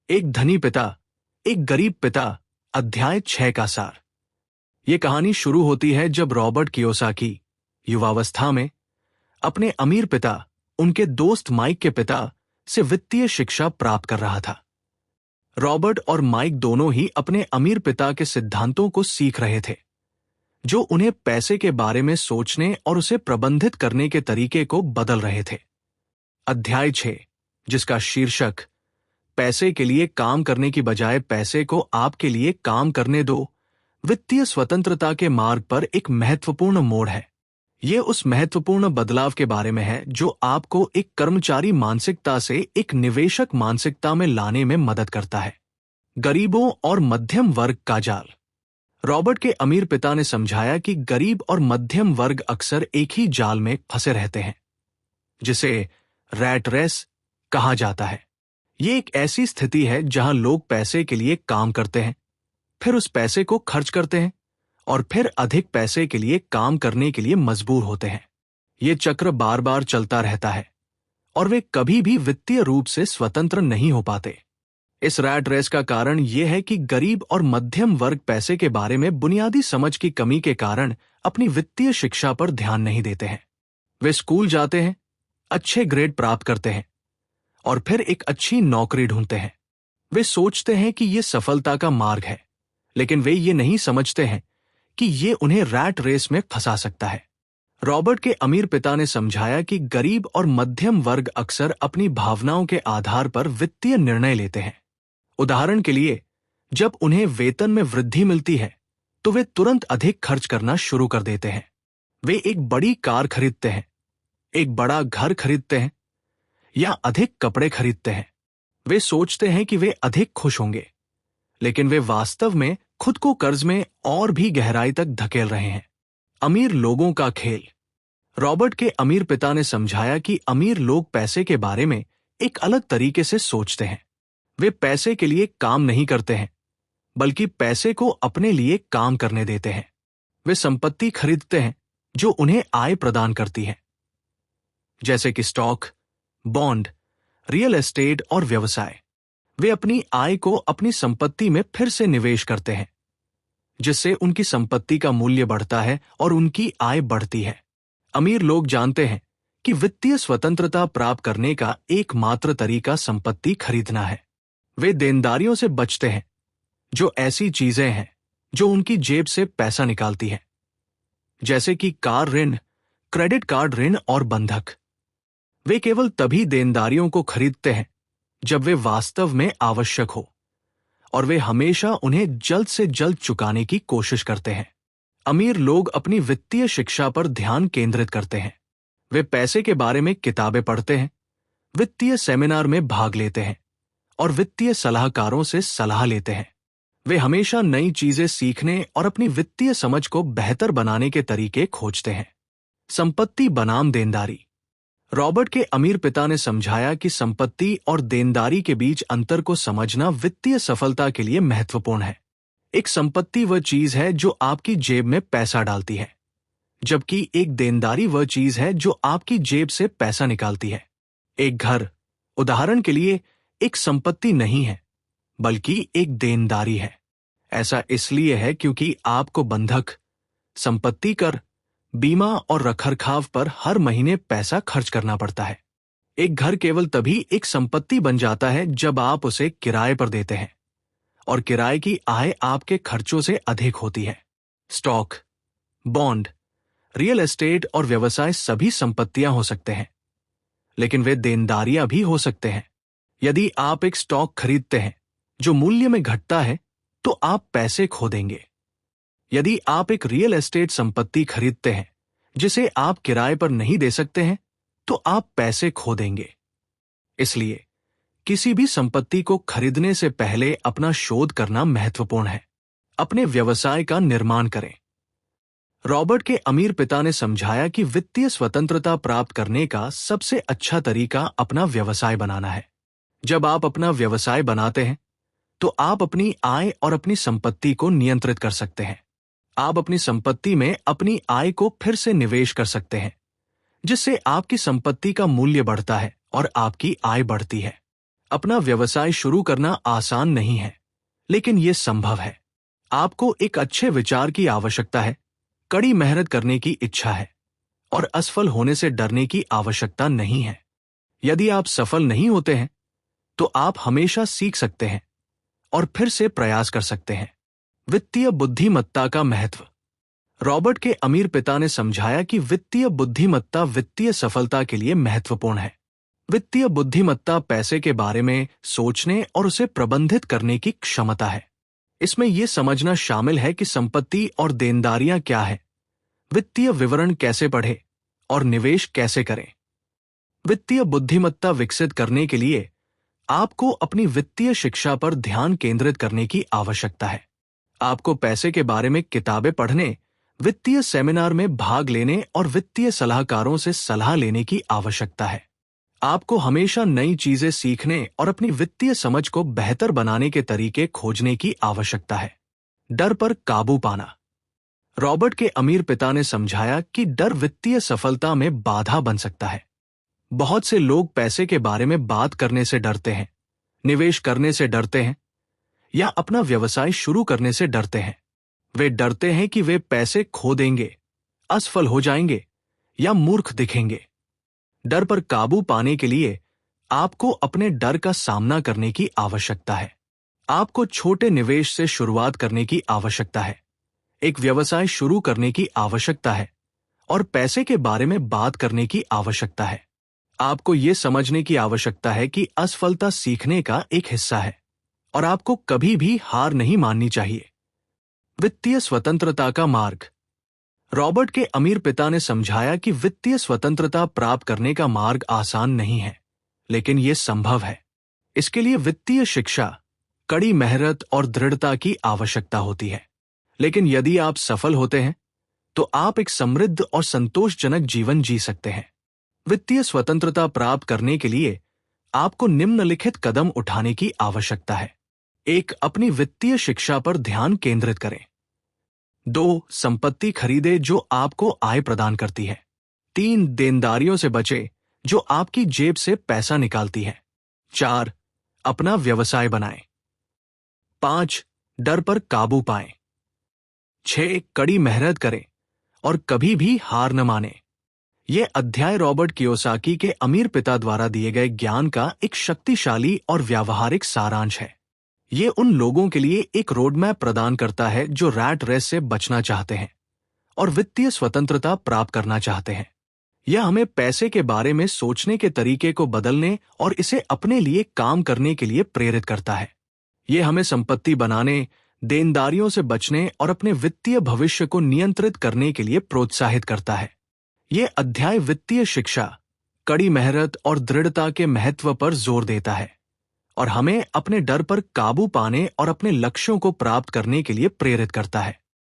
एक धनी पिता, एक गरीब पिता, अध्याय 6 का सार। ये कहानी शुरू होती है जब रॉबर्ट कियोसाकी युवावस्था में अपने अमीर पिता, उनके दोस्त माइक के पिता से वित्तीय शिक्षा प्राप्त कर रहा था। रॉबर्ट और माइक दोनों ही अपने अमीर पिता के सिद्धांतों को सीख रहे थे, जो उन्हें पैसे के बारे में सोचने और उसे प्रबंधित करने के तरीके को बदल रहे थे। अध्याय 6, जिसका शीर्षक पैसे के लिए काम करने की बजाय पैसे को आपके लिए काम करने दो, वित्तीय स्वतंत्रता के मार्ग पर एक महत्वपूर्ण मोड़ है। ये उस महत्वपूर्ण बदलाव के बारे में है जो आपको एक कर्मचारी मानसिकता से एक निवेशक मानसिकता में लाने में मदद करता है। गरीबों और मध्यम वर्ग का जाल। रॉबर्ट के अमीर पिता ने समझाया कि गरीब और मध्यम वर्ग अक्सर एक ही जाल में फंसे रहते हैं, जिसे रैट रेस कहा जाता है। ये एक ऐसी स्थिति है जहां लोग पैसे के लिए काम करते हैं, फिर उस पैसे को खर्च करते हैं और फिर अधिक पैसे के लिए काम करने के लिए मजबूर होते हैं। ये चक्र बार बार चलता रहता है और वे कभी भी वित्तीय रूप से स्वतंत्र नहीं हो पाते। इस रैट रेस का कारण यह है कि गरीब और मध्यम वर्ग पैसे के बारे में बुनियादी समझ की कमी के कारण अपनी वित्तीय शिक्षा पर ध्यान नहीं देते हैं। वे स्कूल जाते हैं, अच्छे ग्रेड प्राप्त करते हैं और फिर एक अच्छी नौकरी ढूंढते हैं। वे सोचते हैं कि यह सफलता का मार्ग है, लेकिन वे ये नहीं समझते हैं कि ये उन्हें रैट रेस में फंसा सकता है। रॉबर्ट के अमीर पिता ने समझाया कि गरीब और मध्यम वर्ग अक्सर अपनी भावनाओं के आधार पर वित्तीय निर्णय लेते हैं। उदाहरण के लिए, जब उन्हें वेतन में वृद्धि मिलती है तो वे तुरंत अधिक खर्च करना शुरू कर देते हैं। वे एक बड़ी कार खरीदते हैं, एक बड़ा घर खरीदते हैं या अधिक कपड़े खरीदते हैं। वे सोचते हैं कि वे अधिक खुश होंगे, लेकिन वे वास्तव में खुद को कर्ज में और भी गहराई तक धकेल रहे हैं। अमीर लोगों का खेल। रॉबर्ट के अमीर पिता ने समझाया कि अमीर लोग पैसे के बारे में एक अलग तरीके से सोचते हैं। वे पैसे के लिए काम नहीं करते हैं, बल्कि पैसे को अपने लिए काम करने देते हैं। वे संपत्ति खरीदते हैं जो उन्हें आय प्रदान करती है, जैसे कि स्टॉक, बॉन्ड, रियल एस्टेट और व्यवसाय। वे अपनी आय को अपनी संपत्ति में फिर से निवेश करते हैं, जिससे उनकी संपत्ति का मूल्य बढ़ता है और उनकी आय बढ़ती है। अमीर लोग जानते हैं कि वित्तीय स्वतंत्रता प्राप्त करने का एकमात्र तरीका संपत्ति खरीदना है। वे देनदारियों से बचते हैं, जो ऐसी चीजें हैं जो उनकी जेब से पैसा निकालती हैं, जैसे कि कार ऋण, क्रेडिट कार्ड ऋण और बंधक। वे केवल तभी देनदारियों को खरीदते हैं जब वे वास्तव में आवश्यक हो, और वे हमेशा उन्हें जल्द से जल्द चुकाने की कोशिश करते हैं। अमीर लोग अपनी वित्तीय शिक्षा पर ध्यान केंद्रित करते हैं। वे पैसे के बारे में किताबें पढ़ते हैं, वित्तीय सेमिनार में भाग लेते हैं और वित्तीय सलाहकारों से सलाह लेते हैं। वे हमेशा नई चीजें सीखने और अपनी वित्तीय समझ को बेहतर बनाने के तरीके खोजते हैं। संपत्ति बनाम देनदारी। रॉबर्ट के अमीर पिता ने समझाया कि संपत्ति और देनदारी के बीच अंतर को समझना वित्तीय सफलता के लिए महत्वपूर्ण है। एक संपत्ति वह चीज है जो आपकी जेब में पैसा डालती है, जबकि एक देनदारी वह चीज है जो आपकी जेब से पैसा निकालती है। एक घर, उदाहरण के लिए, एक संपत्ति नहीं है, बल्कि एक देनदारी है। ऐसा इसलिए है क्योंकि आपको बंधक, संपत्ति कर, बीमा और रखरखाव पर हर महीने पैसा खर्च करना पड़ता है। एक घर केवल तभी एक संपत्ति बन जाता है जब आप उसे किराए पर देते हैं और किराए की आय आपके खर्चों से अधिक होती है। स्टॉक, बॉन्ड, रियल एस्टेट और व्यवसाय सभी संपत्तियां हो सकते हैं, लेकिन वे देनदारियां भी हो सकते हैं। यदि आप एक स्टॉक खरीदते हैं जो मूल्य में घटता है, तो आप पैसे खो देंगे। यदि आप एक रियल एस्टेट संपत्ति खरीदते हैं जिसे आप किराए पर नहीं दे सकते हैं, तो आप पैसे खो देंगे। इसलिए किसी भी संपत्ति को खरीदने से पहले अपना शोध करना महत्वपूर्ण है। अपने व्यवसाय का निर्माण करें। रॉबर्ट के अमीर पिता ने समझाया कि वित्तीय स्वतंत्रता प्राप्त करने का सबसे अच्छा तरीका अपना व्यवसाय बनाना है। जब आप अपना व्यवसाय बनाते हैं, तो आप अपनी आय और अपनी संपत्ति को नियंत्रित कर सकते हैं। आप अपनी संपत्ति में अपनी आय को फिर से निवेश कर सकते हैं, जिससे आपकी संपत्ति का मूल्य बढ़ता है और आपकी आय बढ़ती है। अपना व्यवसाय शुरू करना आसान नहीं है, लेकिन यह संभव है। आपको एक अच्छे विचार की आवश्यकता है, कड़ी मेहनत करने की इच्छा है और असफल होने से डरने की आवश्यकता नहीं है। यदि आप सफल नहीं होते हैं, तो आप हमेशा सीख सकते हैं और फिर से प्रयास कर सकते हैं। वित्तीय बुद्धिमत्ता का महत्व। रॉबर्ट के अमीर पिता ने समझाया कि वित्तीय बुद्धिमत्ता वित्तीय सफलता के लिए महत्वपूर्ण है। वित्तीय बुद्धिमत्ता पैसे के बारे में सोचने और उसे प्रबंधित करने की क्षमता है। इसमें यह समझना शामिल है कि संपत्ति और देनदारियां क्या है, वित्तीय विवरण कैसे पढ़ें और निवेश कैसे करें। वित्तीय बुद्धिमत्ता विकसित करने के लिए आपको अपनी वित्तीय शिक्षा पर ध्यान केंद्रित करने की आवश्यकता है। आपको पैसे के बारे में किताबें पढ़ने, वित्तीय सेमिनार में भाग लेने और वित्तीय सलाहकारों से सलाह लेने की आवश्यकता है। आपको हमेशा नई चीजें सीखने और अपनी वित्तीय समझ को बेहतर बनाने के तरीके खोजने की आवश्यकता है। डर पर काबू पाना। रॉबर्ट के अमीर पिता ने समझाया कि डर वित्तीय सफलता में बाधा बन सकता है। बहुत से लोग पैसे के बारे में बात करने से डरते हैं, निवेश करने से डरते हैं या अपना व्यवसाय शुरू करने से डरते हैं। वे डरते हैं कि वे पैसे खो देंगे, असफल हो जाएंगे या मूर्ख दिखेंगे। डर पर काबू पाने के लिए आपको अपने डर का सामना करने की आवश्यकता है। आपको छोटे निवेश से शुरुआत करने की आवश्यकता है, एक व्यवसाय शुरू करने की आवश्यकता है और पैसे के बारे में बात करने की आवश्यकता है। आपको यह समझने की आवश्यकता है कि असफलता सीखने का एक हिस्सा है और आपको कभी भी हार नहीं माननी चाहिए। वित्तीय स्वतंत्रता का मार्ग। रॉबर्ट के अमीर पिता ने समझाया कि वित्तीय स्वतंत्रता प्राप्त करने का मार्ग आसान नहीं है, लेकिन यह संभव है। इसके लिए वित्तीय शिक्षा, कड़ी मेहनत और दृढ़ता की आवश्यकता होती है। लेकिन यदि आप सफल होते हैं, तो आप एक समृद्ध और संतोषजनक जीवन जी सकते हैं। वित्तीय स्वतंत्रता प्राप्त करने के लिए आपको निम्नलिखित कदम उठाने की आवश्यकता है। 1. अपनी वित्तीय शिक्षा पर ध्यान केंद्रित करें। 2. संपत्ति खरीदे जो आपको आय प्रदान करती है। 3. देनदारियों से बचे जो आपकी जेब से पैसा निकालती है। 4. अपना व्यवसाय बनाएं। 5. डर पर काबू पाएं। 6. कड़ी मेहनत करें और कभी भी हार न मानें। यह अध्याय रॉबर्ट कियोसाकी के अमीर पिता द्वारा दिए गए ज्ञान का एक शक्तिशाली और व्यावहारिक सारांश है। ये उन लोगों के लिए एक रोडमैप प्रदान करता है जो रैट रेस से बचना चाहते हैं और वित्तीय स्वतंत्रता प्राप्त करना चाहते हैं। यह हमें पैसे के बारे में सोचने के तरीके को बदलने और इसे अपने लिए काम करने के लिए प्रेरित करता है। यह हमें संपत्ति बनाने, देनदारियों से बचने और अपने वित्तीय भविष्य को नियंत्रित करने के लिए प्रोत्साहित करता है। यह अध्याय वित्तीय शिक्षा, कड़ी मेहनत और दृढ़ता के महत्व पर जोर देता है और हमें अपने डर पर काबू पाने और अपने लक्ष्यों को प्राप्त करने के लिए प्रेरित करता है।